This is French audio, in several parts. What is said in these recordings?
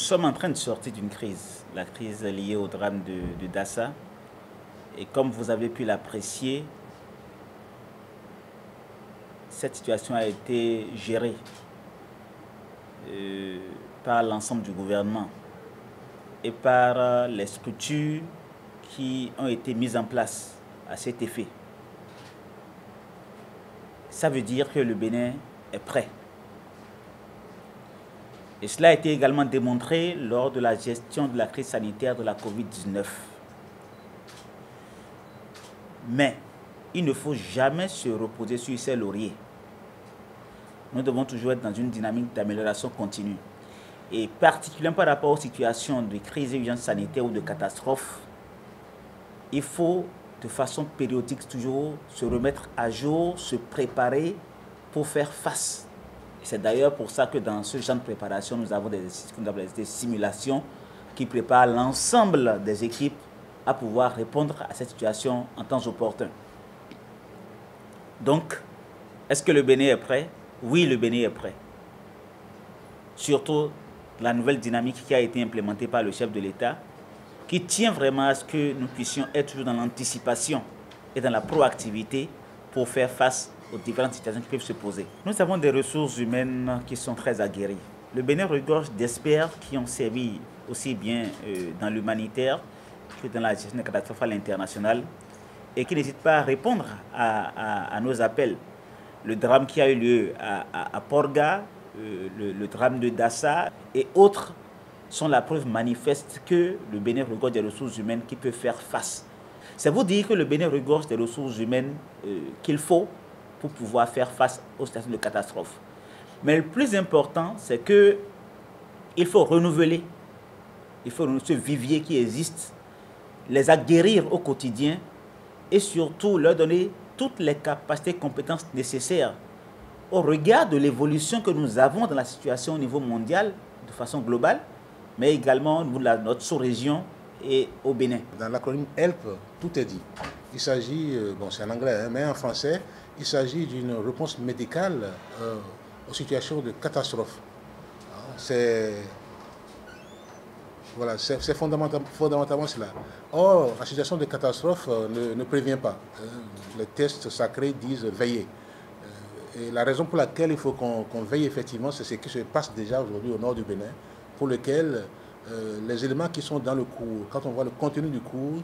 sommes en train de sortir d'une crise, la crise liée au drame de Dassa. Et comme vous avez pu l'apprécier, cette situation a été gérée par l'ensemble du gouvernement et par les structures qui ont été mises en place à cet effet. Ça veut dire que le Bénin est prêt. Et cela a été également démontré lors de la gestion de la crise sanitaire de la Covid-19. Mais il ne faut jamais se reposer sur ses lauriers. Nous devons toujours être dans une dynamique d'amélioration continue. Et particulièrement par rapport aux situations de crise et d'urgence sanitaire ou de catastrophe, il faut de façon périodique toujours se remettre à jour, se préparer pour faire face. C'est d'ailleurs pour ça que dans ce genre de préparation, nous avons des simulations qui préparent l'ensemble des équipes à pouvoir répondre à cette situation en temps opportun. Donc, est-ce que le Bénin est prêt? Oui, le Bénin est prêt. Surtout la nouvelle dynamique qui a été implémentée par le chef de l'État, qui tient vraiment à ce que nous puissions être toujours dans l'anticipation et dans la proactivité pour faire face aux différentes situations qui peuvent se poser. Nous avons des ressources humaines qui sont très aguerries. Le Bénin regorge d'experts qui ont servi aussi bien dans l'humanitaire que dans la gestion des catastrophes à l'international et qui n'hésitent pas à répondre à nos appels. Le drame qui a eu lieu à Porga, le drame de Dassa et autres sont la preuve manifeste que le Bénin regorge des ressources humaines qui peuvent faire face. C'est vous dire que le Bénin regorge des ressources humaines qu'il faut pour pouvoir faire face aux situations de catastrophe. Mais le plus important, c'est qu'il faut renouveler, ce vivier qui existe, les aguerrir au quotidien et surtout leur donner toutes les capacités et compétences nécessaires au regard de l'évolution que nous avons dans la situation au niveau mondial, de façon globale, mais également au niveau de notre sous-région et au Bénin. Dans l'acronyme HELP, tout est dit. Il s'agit, bon c'est en anglais, hein, mais en français, il s'agit d'une réponse médicale aux situations de catastrophe. C'est fondamentalement cela. Or, la situation de catastrophe ne prévient pas. Les textes sacrés disent veiller. Et la raison pour laquelle il faut qu'on veille effectivement, c'est ce qui se passe déjà aujourd'hui au nord du Bénin, pour lequel les éléments qui sont dans le cours, quand on voit le contenu du cours,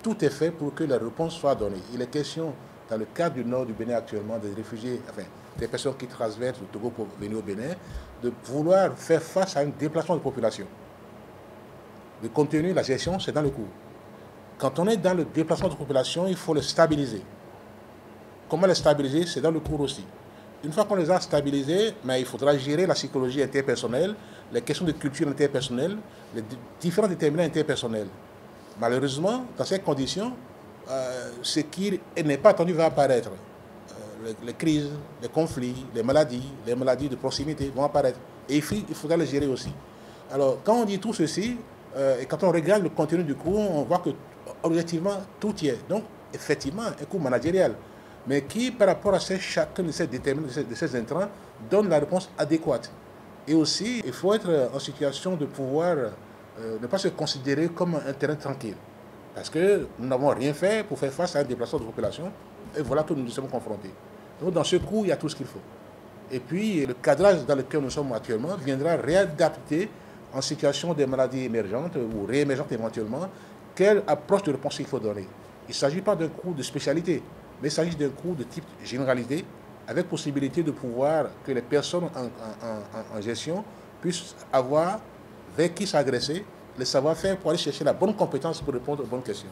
tout est fait pour que la réponse soit donnée. Il est question, dans le cadre du nord du Bénin actuellement, des réfugiés, enfin, des personnes qui traversent le Togo pour venir au Bénin, de vouloir faire face à un déplacement de population. Le contenu, la gestion, c'est dans le cours. Quand on est dans le déplacement de population, il faut le stabiliser. Comment le stabiliser? C'est dans le cours aussi. Une fois qu'on les a stabilisés, mais il faudra gérer la psychologie interpersonnelle, les questions de culture interpersonnelle, les différents déterminants interpersonnels. Malheureusement, dans ces conditions, ce qui n'est pas attendu va apparaître. Les crises, les conflits, les maladies de proximité vont apparaître. Et il faudra les gérer aussi. Alors, quand on dit tout ceci, et quand on regarde le contenu du cours, on voit que, objectivement, tout y est. Donc, effectivement, un cours managérial, mais qui, par rapport à chacun de ces déterminants, de ces intrants, donne la réponse adéquate. Et aussi, il faut être en situation de pouvoir ne pas se considérer comme un terrain tranquille. Parce que nous n'avons rien fait pour faire face à un déplacement de population, et voilà que nous nous sommes confrontés. Donc, dans ce cours, il y a tout ce qu'il faut. Et puis, le cadrage dans lequel nous sommes actuellement viendra réadapter en situation de maladies émergentes ou réémergentes éventuellement, quelle approche de réponse il faut donner. Il ne s'agit pas d'un cours de spécialité, mais il s'agit d'un cours de type généralité, avec possibilité de pouvoir que les personnes en gestion puissent avoir vers qui s'adresser, le savoir-faire pour aller chercher la bonne compétence pour répondre aux bonnes questions.